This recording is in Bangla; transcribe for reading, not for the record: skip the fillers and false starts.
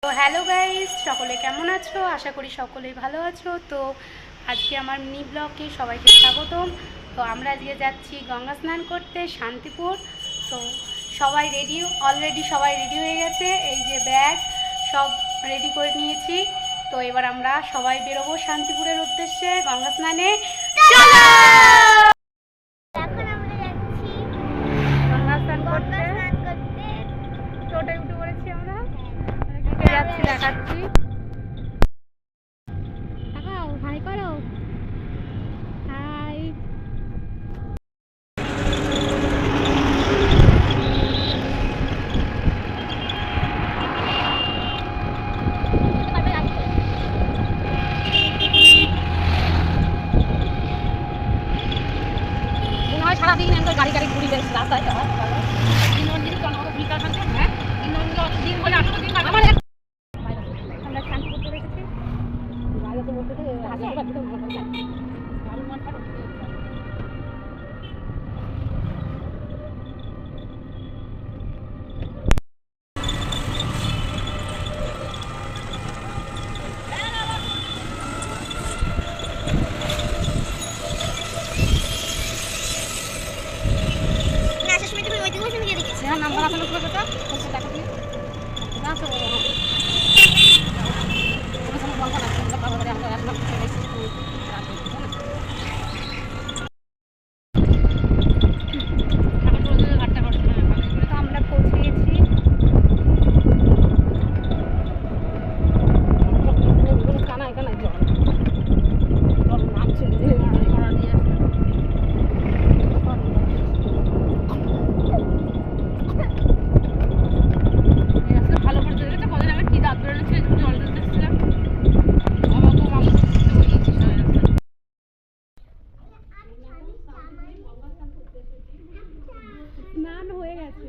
তো হ্যালো গাইস, সকলে কেমন আছো? আশা করি সকলেই ভালো আছো। তো আজকে আমার মিনি ব্লগে সবাইকে স্বাগতম। তো আমরা আজকে যাচ্ছি গঙ্গা স্নান করতে শান্তিপুর। তো সবাই অলরেডি সবাই রেডি হয়ে গেছে। এই যে ব্যাগ সব রেডি করে নিয়েছি। তো এবার আমরা সবাই বেরোবো শান্তিপুরের উদ্দেশ্যে গঙ্গা স্নানে। চলো গঙ্গা স্নান করতে। টোটোয় উঠে পড়েছি আমরা, যাচ্ছি, দেখাচ্ছি। হাই করো, হাই। মনে হয় সারাদিন আমরা গাড়ি গাড়ি ঘুরি রাস্তায়। আমরা শান্তিপুর চলে এসেছি। নাম্বার আসলে দেখা দিই না তো আমরা পৌঁছে গেছি। স্নান হয়ে গেছে।